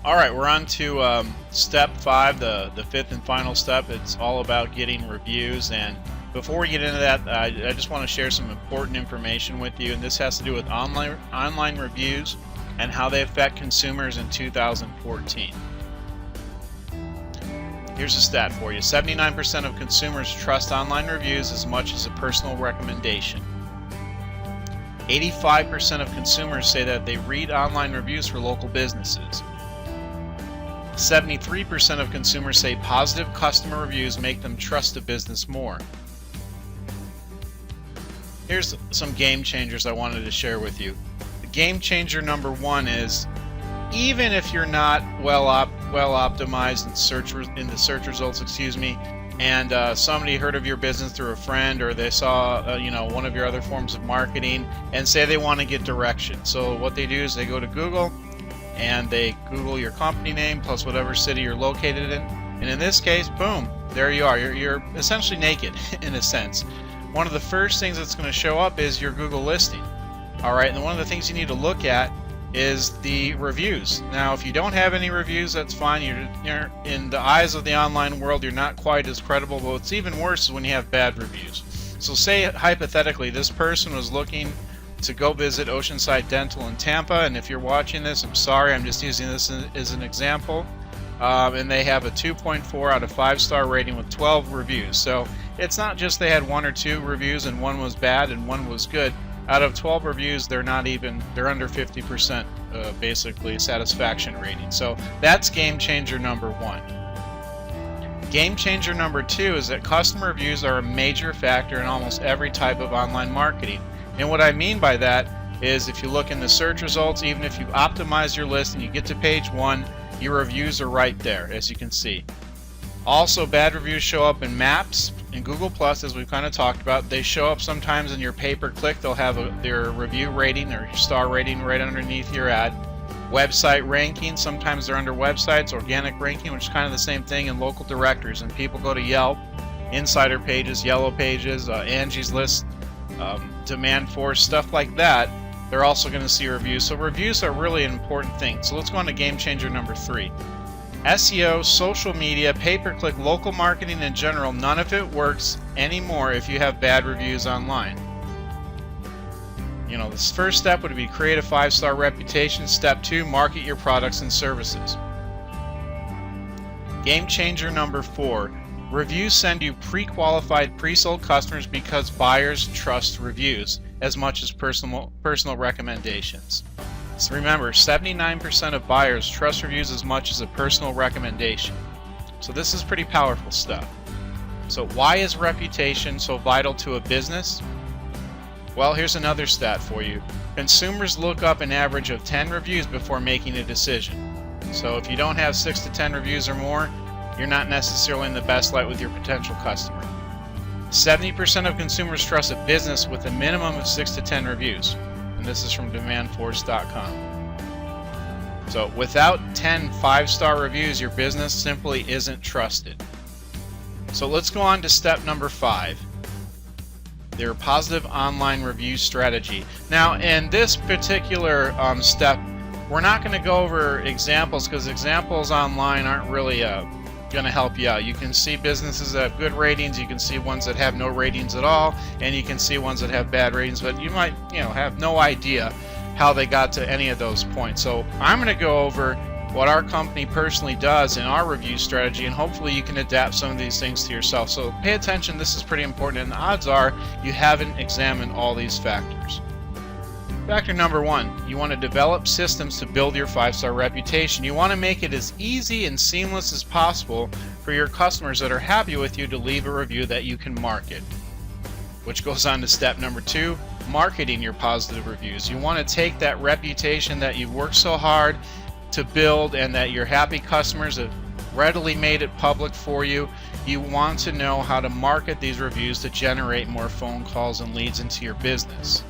All right, we're on to step 5, the fifth and final step. It's all about getting reviews. And before we get into that, I just want to share some important information with you. And this has to do with online reviews and how they affect consumers in 2014. Here's a stat for you. 79% of consumers trust online reviews as much as a personal recommendation. 85% of consumers say that they read online reviews for local businesses. 73% of consumers say positive customer reviews make them trust a business more. Here's some game changers I wanted to share with you. The game changer number 1 is, even if you're not well optimized in the search results, and somebody heard of your business through a friend, or they saw one of your other forms of marketing, and say they want to get direction. So what they do is they go to Google and they Google your company name plus whatever city you're located in, and in this case, boom, there you are. You're essentially naked in a sense. One of the first things that's going to show up is your Google listing. Alright, and one of the things you need to look at is the reviews. Now, if you don't have any reviews, that's fine. You're in the eyes of the online world, you're not quite as credible, but what's even worse is when you have bad reviews. So say, hypothetically, this person was looking to go visit Oceanside Dental in Tampa, and if you're watching this, I'm sorry, I'm just using this as an example, and they have a 2.4 out of 5-star rating with 12 reviews. So it's not just they had 1 or 2 reviews and one was bad and one was good. Out of 12 reviews, they're under 50% basically satisfaction rating. So that's game changer number 1. Game changer number 2 is that customer reviews are a major factor in almost every type of online marketing. And what I mean by that is, if you look in the search results, even if you optimize your list and you get to page 1, your reviews are right there, as you can see. Also, bad reviews show up in Maps and Google Plus, as we've kind of talked about. They show up sometimes in your pay-per-click. They'll have their review rating or star rating right underneath your ad. Website ranking, sometimes they're under websites. Organic ranking, which is kind of the same thing in local directories. And people go to Yelp, Insider Pages, Yellow Pages, Angie's List, Demand Force, stuff like that. They're also going to see reviews. So reviews are really an important thing. So let's go on to game changer number 3. SEO, social media, pay-per-click, local marketing in general, none of it works anymore if you have bad reviews online. This first step would be create a 5-star reputation. Step 2, market your products and services. Game changer number 4. Reviews send you pre-qualified, pre-sold customers because buyers trust reviews as much as personal recommendations. So remember, 79% of buyers trust reviews as much as a personal recommendation. So this is pretty powerful stuff. So why is reputation so vital to a business? Well, here's another stat for you. Consumers look up an average of 10 reviews before making a decision. So if you don't have 6 to 10 reviews or more, you're not necessarily in the best light with your potential customer. 70% of consumers trust a business with a minimum of 6 to 10 reviews. And this is from demandforce.com. So without 10 5-star reviews, your business simply isn't trusted. So let's go on to step number 5. Their positive online review strategy. Now, in this particular step, we're not going to go over examples, because examples online aren't really going to help you out. You can see businesses that have good ratings, you can see ones that have no ratings at all, and you can see ones that have bad ratings, but you might have no idea how they got to any of those points. So I'm going to go over what our company personally does in our review strategy, and hopefully you can adapt some of these things to yourself. So pay attention, this is pretty important, and the odds are you haven't examined all these factors. Factor number 1, you want to develop systems to build your 5-star reputation. You want to make it as easy and seamless as possible for your customers that are happy with you to leave a review that you can market. Which goes on to step number 2, marketing your positive reviews. You want to take that reputation that you've worked so hard to build and that your happy customers have readily made it public for you. You want to know how to market these reviews to generate more phone calls and leads into your business.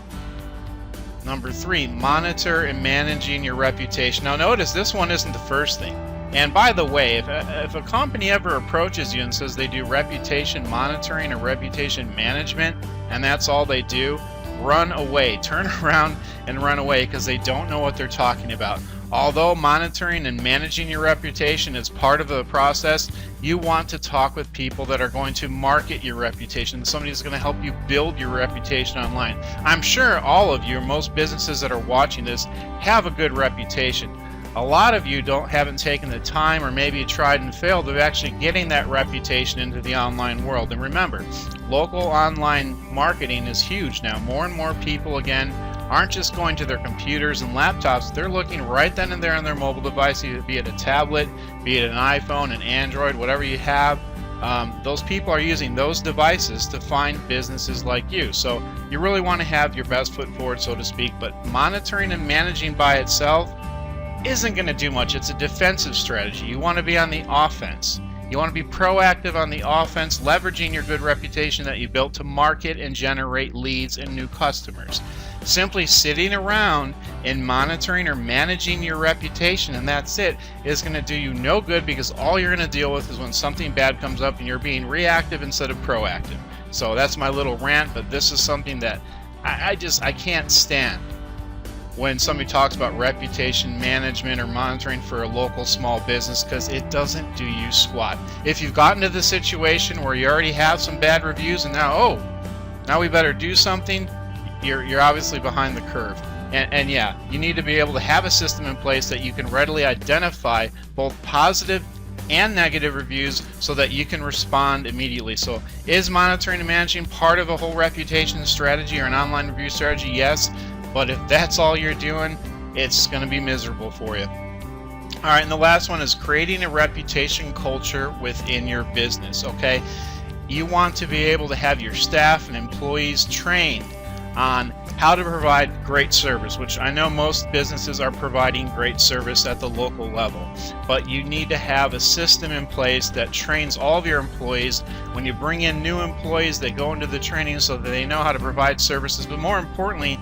Number 3, monitor and managing your reputation. Now notice this one isn't the first thing. And by the way, if a company ever approaches you and says they do reputation monitoring or reputation management, and that's all they do, run away. Turn around and run away, because they don't know what they're talking about. Although monitoring and managing your reputation is part of the process, you want to talk with people that are going to market your reputation, somebody who's going to help you build your reputation online. I'm sure all of you, or most businesses that are watching this, have a good reputation. A lot of you haven't taken the time, or maybe tried and failed, of actually getting that reputation into the online world. And remember, local online marketing is huge now. More and more people, again, aren't just going to their computers and laptops. They're looking right then and there on their mobile device, be it a tablet, be it an iPhone, an Android, whatever you have. Those people are using those devices to find businesses like you. So you really want to have your best foot forward, so to speak. But monitoring and managing by itself isn't going to do much. It's a defensive strategy. You want to be on the offense. You want to be proactive on the offense, leveraging your good reputation that you built to market and generate leads and new customers. Simply sitting around and monitoring or managing your reputation, and that's it, is going to do you no good, because all you're going to deal with is when something bad comes up and you're being reactive instead of proactive. So that's my little rant, but this is something that I can't stand. When somebody talks about reputation management or monitoring for a local small business, because it doesn't do you squat. If you've gotten to the situation where you already have some bad reviews and now we better do something, you're obviously behind the curve. And yeah, you need to be able to have a system in place that you can readily identify both positive and negative reviews so that you can respond immediately. So is monitoring and managing part of a whole reputation strategy or an online review strategy? Yes. But if that's all you're doing, it's going to be miserable for you. All right, and the last one is creating a reputation culture within your business, okay? You want to be able to have your staff and employees trained on how to provide great service, which I know most businesses are providing great service at the local level. But you need to have a system in place that trains all of your employees. When you bring in new employees, they go into the training so that they know how to provide services, but more importantly,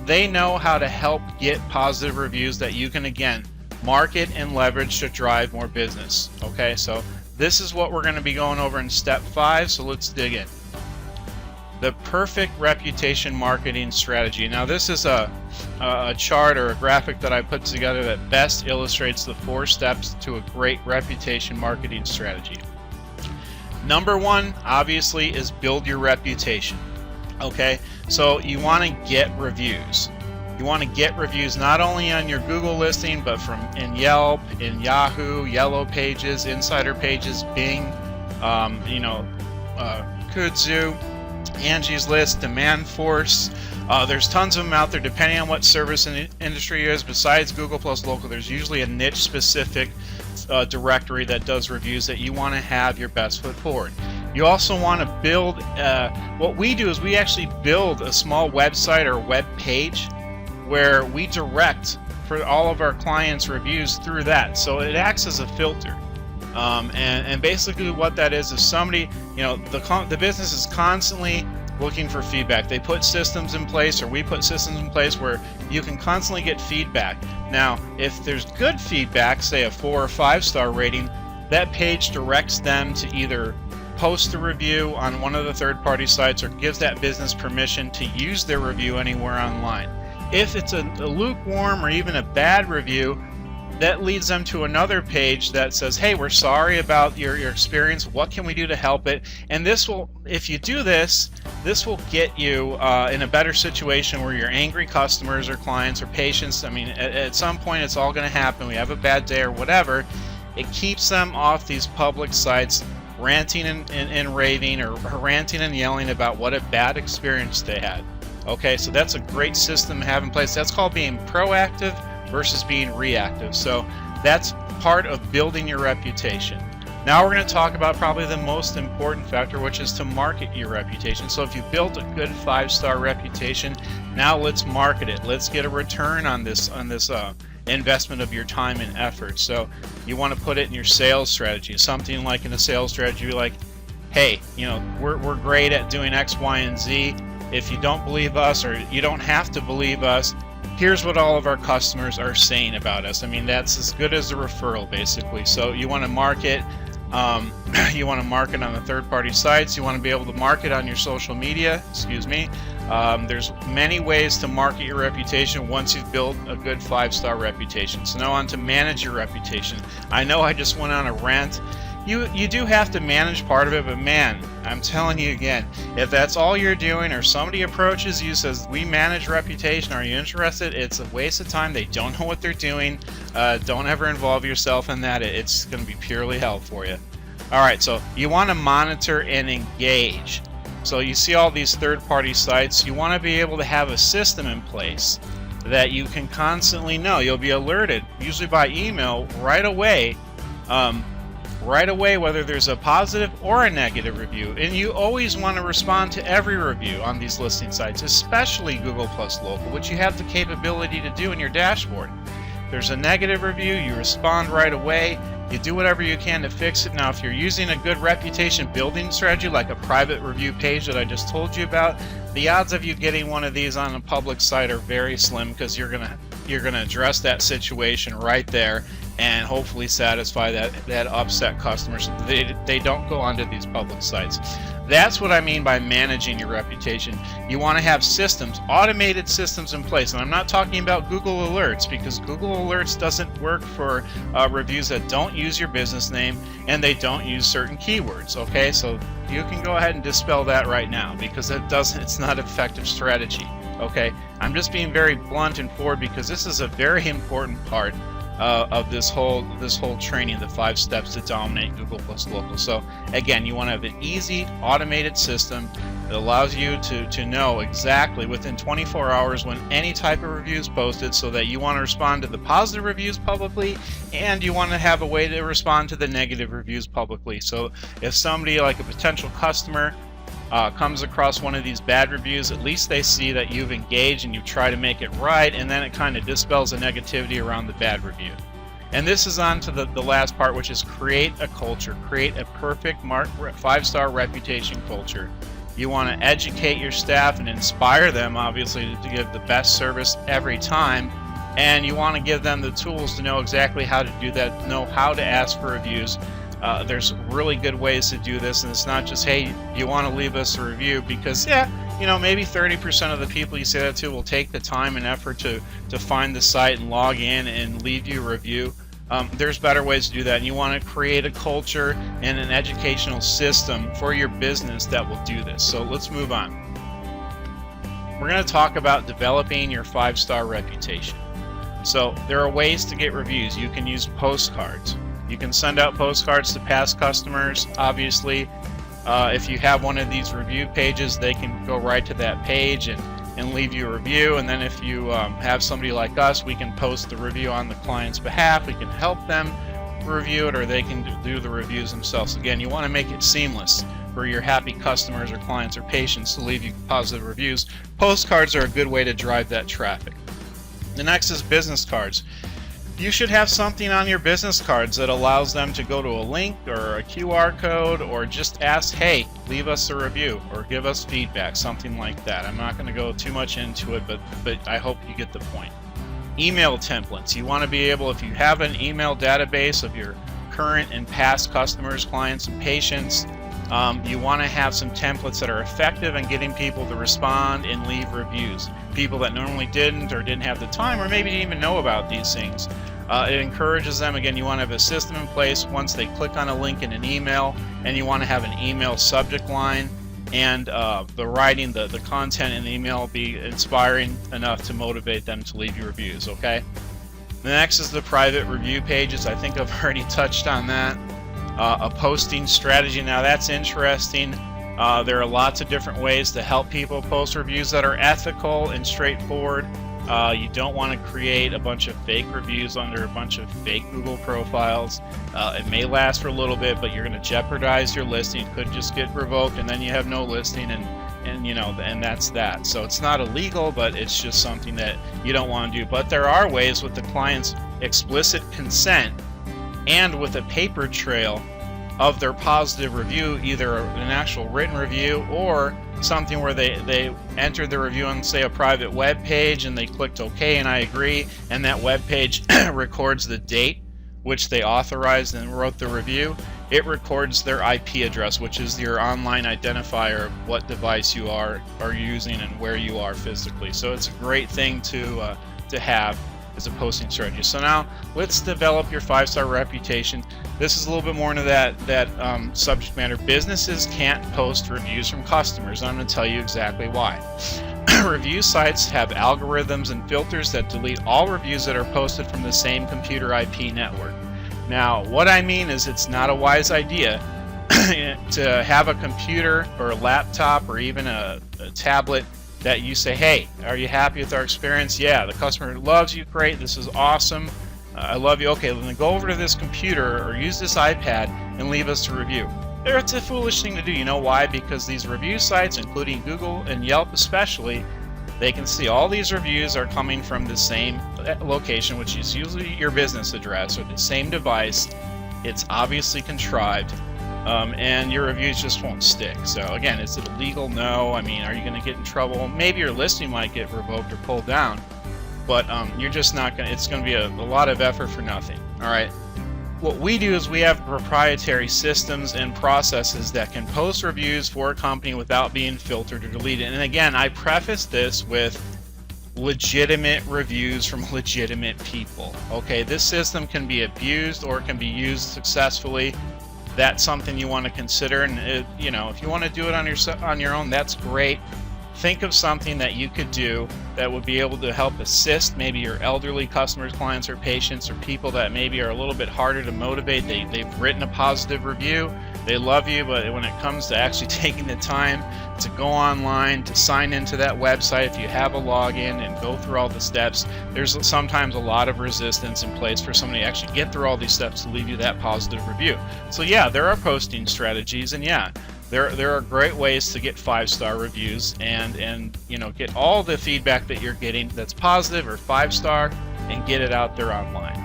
they know how to help get positive reviews that you can, again, market and leverage to drive more business. Okay, so this is what we're going to be going over in step 5, so let's dig in. The perfect reputation marketing strategy. Now this is a chart or a graphic that I put together that best illustrates the 4 steps to a great reputation marketing strategy. Number 1, obviously, is build your reputation. Okay, so you want to get reviews. You want to get reviews not only on your Google listing, but in Yelp, in Yahoo, Yellow Pages, Insider Pages, Bing, Kudzu, Angie's List, Demand Force. There's tons of them out there depending on what service industry is. Besides Google plus local, there's usually a niche specific directory that does reviews that you want to have your best foot forward. You also want to build, what we do is we actually build a small website or web page where we direct for all of our clients' reviews through that. So it acts as a filter. And basically what that is somebody, the business is constantly looking for feedback. They put systems in place, or we put systems in place where you can constantly get feedback. Now, if there's good feedback, say a 4 or 5 star rating, that page directs them to either post a review on one of the third-party sites or gives that business permission to use their review anywhere online. If it's a lukewarm or even a bad review, that leads them to another page that says, hey, we're sorry about your experience. What can we do to help it? And this will, if you do this will get you in a better situation where your angry customers or clients or patients, I mean, at some point it's all going to happen. We have a bad day or whatever. It keeps them off these public sites ranting and raving or ranting and yelling about what a bad experience they had. Okay, so that's a great system to have in place. That's called being proactive versus being reactive. So that's part of building your reputation. Now we're going to talk about probably the most important factor, which is to market your reputation. So if you built a good 5-star reputation, now let's market it. Let's get a return on this investment of your time and effort. So you want to put it in your sales strategy. Something like in a sales strategy, like, hey, we're great at doing X, Y, and Z. If you don't believe us, or you don't have to believe us, here's what all of our customers are saying about us. I mean, that's as good as a referral, basically. So you want to market. You want to market on the third-party sites. You want to be able to market on your social media. There's many ways to market your reputation once you've built a good 5-star reputation. So now on to manage your reputation. I know I just went on a rant. You do have to manage part of it, but man, I'm telling you again, if that's all you're doing, or somebody approaches you, says, we manage reputation, are you interested? It's a waste of time. They don't know what they're doing. Don't ever involve yourself in that. It's going to be purely hell for you. All right, so you want to monitor and engage. So you see all these third-party sites, you want to be able to have a system in place that you can constantly know. You'll be alerted, usually by email, right away, whether there's a positive or a negative review. And you always want to respond to every review on these listing sites, especially Google Plus Local, which you have the capability to do in your dashboard. There's a negative review, you respond right away. You do whatever you can to fix it. Now, if you're using a good reputation building strategy like a private review page that I just told you about, the odds of you getting one of these on a public site are very slim, because you're gonna address that situation right there and hopefully satisfy that upset customer so they don't go onto these public sites. That's what I mean by managing your reputation. You want to have systems, automated systems in place. And I'm not talking about Google Alerts, because Google Alerts doesn't work for reviews that don't use your business name and they don't use certain keywords. Okay, so you can go ahead and dispel that right now, because it's not an effective strategy. Okay, I'm just being very blunt and forward, because this is a very important part of this whole training, the 5 steps to dominate Google Plus Local. So again, you want to have an easy automated system that allows you to know exactly within 24 hours when any type of review is posted, so that you want to respond to the positive reviews publicly, and you want to have a way to respond to the negative reviews publicly. So if somebody, like a potential customer, comes across one of these bad reviews, at least they see that you've engaged and you try to make it right, and then it kind of dispels the negativity around the bad review. And this is on to the last part, which is create a culture. Create a perfect 5-star reputation culture. You want to educate your staff and inspire them, obviously, to give the best service every time. And you want to give them the tools to know exactly how to do that, know how to ask for reviews. There's really good ways to do this, and it's not just, hey, you want to leave us a review, because maybe 30% of the people you say that to will take the time and effort to find the site and log in and leave you a review. There's better ways to do that, and you want to create a culture and an educational system for your business that will do this. So let's move on. We're going to talk about developing your 5-star reputation. So there are ways to get reviews. You can use postcards. You can send out postcards to past customers. Obviously, if you have one of these review pages, they can go right to that page and leave you a review. And then if you have somebody like us, we can post the review on the client's behalf. We can help them review it, or they can do the reviews themselves. Again, you want to make it seamless for your happy customers or clients or patients to leave you positive reviews. Postcards are a good way to drive that traffic. The next is business cards. You should have something on your business cards that allows them to go to a link or a QR code, or just ask, hey, leave us a review or give us feedback, something like that. I'm not going to go too much into it, but I hope you get the point. Email templates. You want to be able, if you have an email database of your current and past customers, clients, and patients, you want to have some templates that are effective in getting people to respond and leave reviews. People that normally didn't or didn't have the time, or maybe didn't even know about these things. It encourages them. Again, you want to have a system in place once they click on a link in an email, and you want to have an email subject line, and the writing, the content in the email be inspiring enough to motivate them to leave you reviews, okay? The next is the private review pages. I think I've already touched on that. A posting strategy. Now that's interesting. There are lots of different ways to help people post reviews that are ethical and straightforward. You don't want to create a bunch of fake reviews under a bunch of fake Google profiles. It may last for a little bit, but you're going to jeopardize your listing. It could just get revoked, and then you have no listing, and that's that. So it's not illegal, but it's just something that you don't want to do. But there are ways, with the client's explicit consent and with a paper trail of their positive review, either an actual written review or something where they entered the review on, say, a private web page, and they clicked OK and I agree, and that web page records the date which they authorized and wrote the review. it records their IP address, which is your online identifier of what device you are using and where you are physically. So it's a great thing to have as a posting strategy. So now let's develop your 5-star reputation. This is a little bit more into that subject matter. Businesses can't post reviews from customers. I'm going to tell you exactly why. Review sites have algorithms and filters that delete all reviews that are posted from the same computer IP network. Now, what I mean is it's not a wise idea to have a computer or a laptop or even a tablet that you say, hey, are you happy with our experience? Yeah, the customer loves you, great, this is awesome, I love you. Okay, then go over to this computer or use this iPad and leave us a review. It's a foolish thing to do. You know why? Because these review sites, including Google and Yelp especially, they can see all these reviews are coming from the same location, which is usually your business address or the same device. It's obviously contrived, and your reviews just won't stick. So again, is it illegal? No. I mean, are you going to get in trouble? Maybe your listing might get revoked or pulled down, but you're just not going to, it's going to be a lot of effort for nothing. All right. What we do is we have proprietary systems and processes that can post reviews for a company without being filtered or deleted. And again, I preface this with legitimate reviews from legitimate people. Okay, this system can be abused or it can be used successfully. That's something you want to consider. And if you want to do it on your own, that's great. Think of something that you could do that would be able to help assist maybe your elderly customers, clients, or patients, or people that maybe are a little bit harder to motivate. They've written a positive review, they love you, but when it comes to actually taking the time to go online, to sign into that website, if you have a login and go through all the steps, there's sometimes a lot of resistance in place for somebody to actually get through all these steps to leave you that positive review. So yeah, there are posting strategies, and yeah, there are great ways to get 5-star reviews and get all the feedback that you're getting that's positive or 5-star and get it out there online.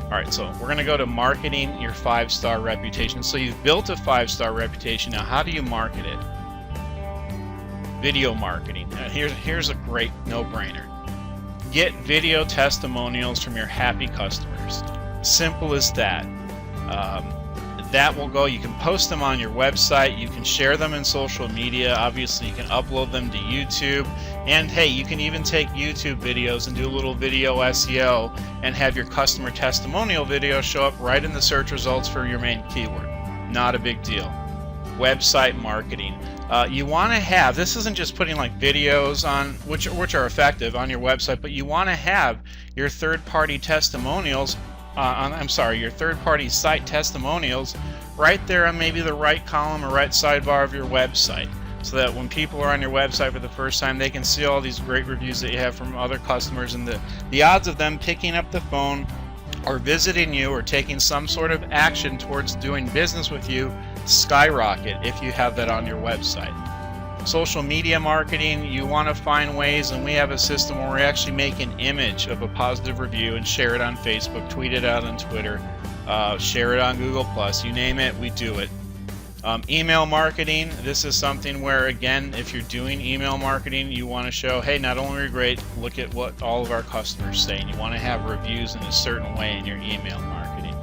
All right, so we're going to go to marketing your 5-star reputation. So you've built a 5-star reputation. Now, how do you market it? Video marketing. Here's a great no-brainer. Get video testimonials from your happy customers. Simple as that. That will go. You can post them on your website. You can share them in social media. Obviously, you can upload them to YouTube. And hey, you can even take YouTube videos and do a little video SEO and have your customer testimonial video show up right in the search results for your main keyword. Not a big deal. Website marketing. You want to have, this isn't just putting like videos on, which are effective on your website, but you want to have your third-party testimonials your third-party site testimonials right there on maybe the right column or right sidebar of your website, so that when people are on your website for the first time, they can see all these great reviews that you have from other customers, and the odds of them picking up the phone or visiting you or taking some sort of action towards doing business with you skyrocket if you have that on your website. Social media marketing, you want to find ways, and we have a system where we actually make an image of a positive review and share it on Facebook, tweet it out on Twitter, share it on Google+, you name it, we do it. Email marketing, this is something where, again, if you're doing email marketing, you want to show, hey, not only are you great, look at what all of our customers say, and you want to have reviews in a certain way in your email marketing.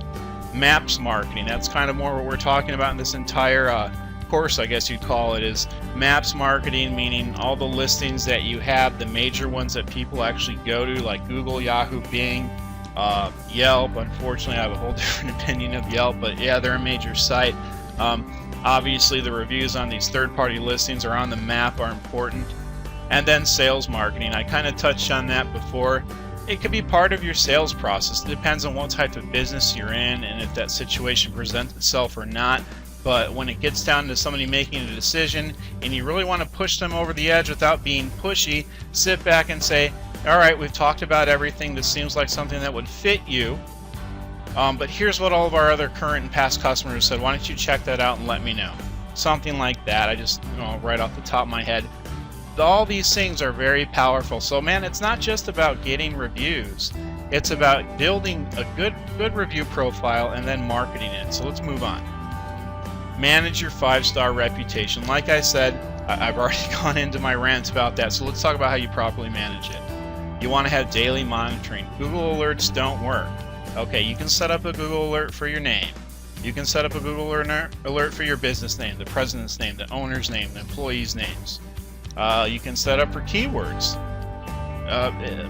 Maps marketing, that's kind of more what we're talking about in this entire course, I guess you'd call it, is maps marketing, meaning all the listings that you have, the major ones that people actually go to, like Google, Yahoo, Bing, Yelp. Unfortunately, I have a whole different opinion of Yelp, but yeah, they're a major site. Obviously, the reviews on these third-party listings are on the map are important. And then sales marketing. I kind of touched on that before. It could be part of your sales process. It depends on what type of business you're in and if that situation presents itself or not. But when it gets down to somebody making a decision and you really want to push them over the edge without being pushy, sit back and say, all right, we've talked about everything. This seems like something that would fit you. But here's what all of our other current and past customers said. Why don't you check that out and let me know? Something like that. I just, right off the top of my head. All these things are very powerful. So man, it's not just about getting reviews. It's about building a good review profile and then marketing it. So let's move on. Manage your 5-star reputation. Like I said, I've already gone into my rant about that, so let's talk about how you properly manage it. You want to have daily monitoring. Google Alerts don't work. Okay, you can set up a Google Alert for your name. You can set up a Google alert for your business name, the president's name, the owner's name, the employees' names. You can set up for keywords.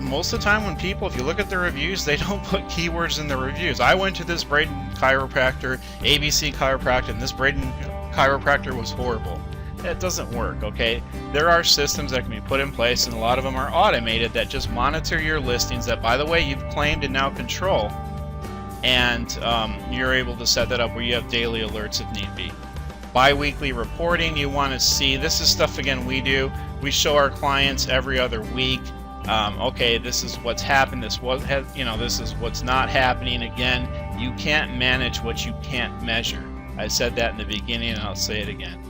Most of the time when people, if you look at the reviews, they don't put keywords in the reviews. I went to this Braden chiropractor, ABC chiropractor, and this Braden chiropractor was horrible. It doesn't work, okay? There are systems that can be put in place, and a lot of them are automated, that just monitor your listings that, by the way, you've claimed and now control. And you're able to set that up where you have daily alerts if need be. Bi-weekly reporting, you want to see, this is stuff, again, we do. We show our clients every other week. Okay, this is what's happened, this is what's not happening. Again, you can't manage what you can't measure. I said that in the beginning, and I'll say it again.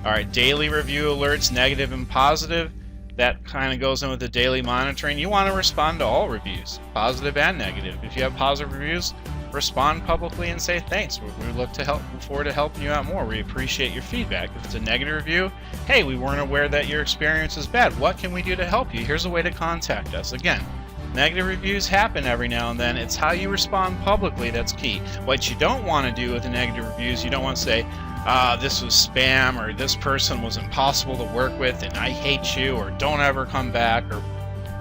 All right, daily review alerts, negative and positive. That kind of goes in with the daily monitoring. You want to respond to all reviews, positive and negative. If you have positive reviews, respond publicly and say thanks. We look forward to helping you out more. We appreciate your feedback. If it's a negative review, hey, we weren't aware that your experience is bad. What can we do to help you? Here's a way to contact us. Again, negative reviews happen every now and then. It's how you respond publicly that's key. What you don't want to do with the negative reviews, you don't want to say, this was spam, or this person was impossible to work with and I hate you, or don't ever come back, or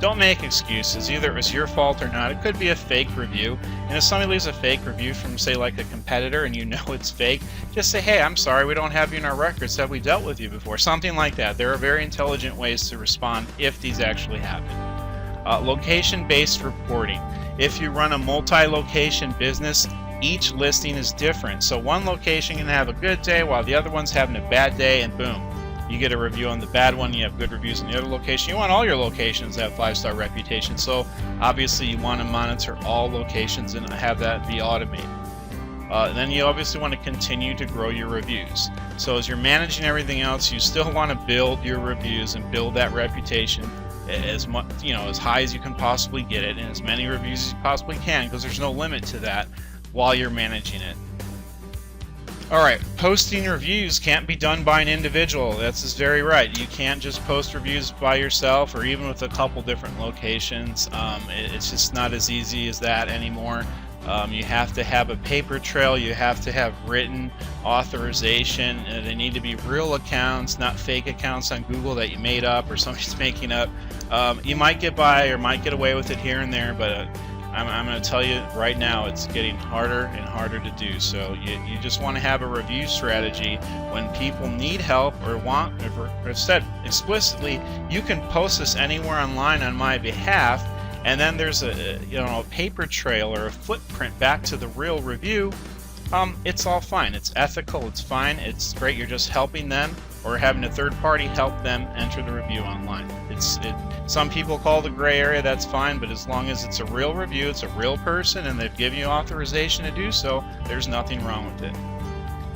don't make excuses. Either it was your fault or not. It could be a fake review, and if somebody leaves a fake review from, say, like a competitor, and you know it's fake, just say, hey, I'm sorry, we don't have you in our records. Have we dealt with you before? Something like that. There are very intelligent ways to respond if these actually happen. Location-based reporting. If you run a multi-location business, each listing is different. So one location can have a good day while the other one's having a bad day, and boom, you get a review on the bad one, you have good reviews on the other location. You want all your locations to have 5-star reputation, so obviously you want to monitor all locations and have that be automated. Then you obviously want to continue to grow your reviews. So as you're managing everything else, you still want to build your reviews and build that reputation as much, as high as you can possibly get it, and as many reviews as you possibly can, because there's no limit to that while you're managing it. Alright, posting reviews can't be done by an individual. That's very right. You can't just post reviews by yourself, or even with a couple different locations. It's just not as easy as that anymore. You have to have a paper trail, you have to have written authorization, and they need to be real accounts, not fake accounts on Google that you made up or somebody's making up. You might get by or might get away with it here and there, but I'm going to tell you right now, it's getting harder and harder to do. So you just want to have a review strategy when people need help or want, or said explicitly, you can post this anywhere online on my behalf, and then there's a paper trail or a footprint back to the real review. It's all fine. It's ethical. It's fine. It's great. You're just helping them, or having a third party help them enter the review online. Some people call the gray area, that's fine, but as long as it's a real review, it's a real person, and they've given you authorization to do so, there's nothing wrong with it.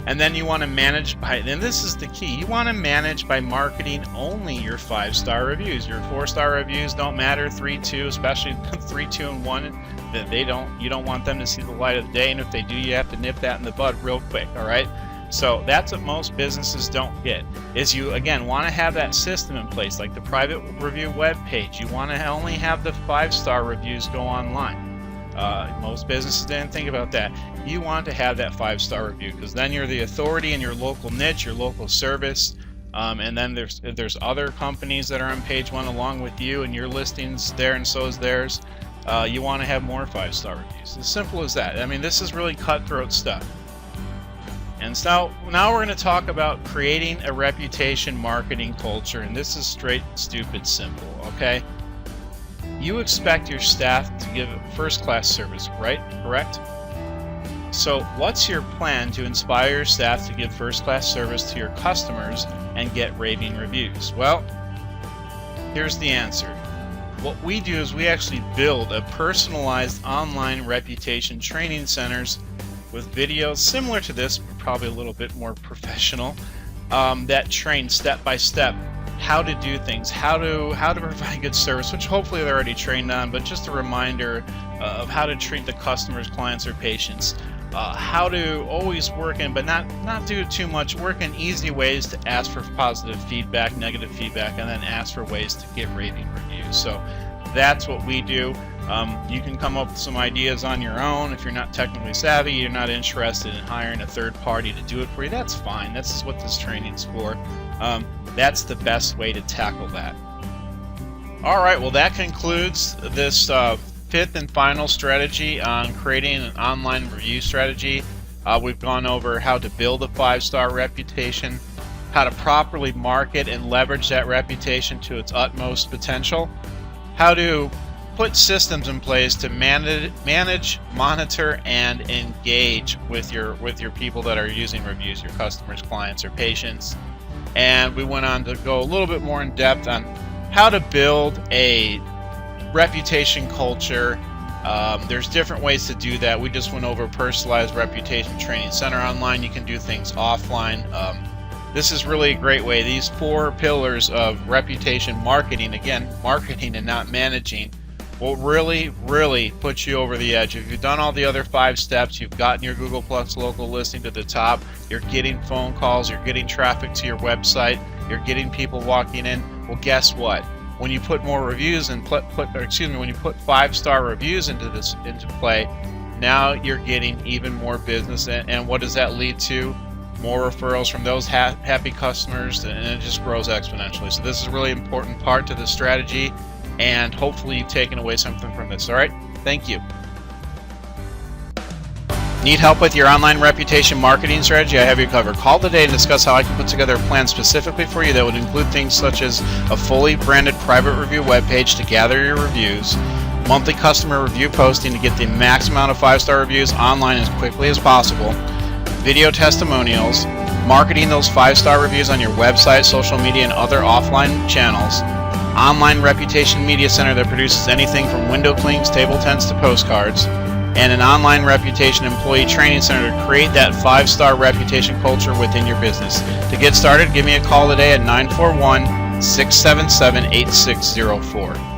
And then you want to manage by, and this is the key, you want to manage by marketing only your 5-star reviews. Your 4-star reviews don't matter, 3, 2, especially 3, 2, and 1, that you don't want them to see the light of the day, and if they do, you have to nip that in the bud real quick, all right? So that's what most businesses don't get, is you, again, want to have that system in place, like the private review web page. You want to only have the 5-star reviews go online. Most businesses didn't think about that. You want to have that 5-star review, because then you're the authority in your local niche, your local service, and then there's other companies that are on page 1 along with you, and your listing's there and so is theirs. You want to have more 5-star reviews. As simple as that. I mean, this is really cutthroat stuff. And so now we're going to talk about creating a reputation marketing culture, and this is straight, stupid, simple, okay? You expect your staff to give first-class service, right? Correct? So what's your plan to inspire your staff to give first-class service to your customers and get raving reviews? Well, here's the answer. What we do is we actually build a personalized online reputation training centers with videos similar to this, but probably a little bit more professional, that train step by step how to do things, how to provide good service, which hopefully they're already trained on, but just a reminder of how to treat the customers, clients, or patients, how to always work in, but not do too much, work in easy ways to ask for positive feedback, negative feedback, and then ask for ways to get raving reviews. So that's what we do. You can come up with some ideas on your own. If you're not technically savvy, you're not interested in hiring a third party to do it for you, that's fine. This is what this training's for. That's the best way to tackle that. Alright, well that concludes this fifth and final strategy on creating an online review strategy. We've gone over how to build a 5-star reputation, how to properly market and leverage that reputation to its utmost potential, how to put systems in place to manage, monitor, and engage with your people that are using reviews, your customers, clients, or patients. And we went on to go a little bit more in depth on how to build a reputation culture. There's different ways to do that. We just went over personalized reputation training center online. You can do things offline. This is really a great way. These 4 pillars of reputation marketing, again, marketing and not managing, will really put you over the edge. If you've done all the other 5 steps, you've gotten your Google Plus local listing to the top, you're getting phone calls, you're getting traffic to your website, you're getting people walking in. Well, guess what? When you put more reviews and when you put 5-star reviews into play, now you're getting even more business. And what does that lead to? More referrals from those happy customers, and it just grows exponentially. So this is a really important part to the strategy, and hopefully you've taken away something from this. All right, thank you. Need help with your online reputation marketing strategy? I have you covered. Call today and discuss how I can put together a plan specifically for you that would include things such as a fully branded private review webpage to gather your reviews, monthly customer review posting to get the max amount of 5-star reviews online as quickly as possible, video testimonials, marketing those 5-star reviews on your website, social media, and other offline channels, online reputation media center that produces anything from window clings, table tents, to postcards, and an online reputation employee training center to create that 5-star reputation culture within your business. To get started, give me a call today at 941-677-8604.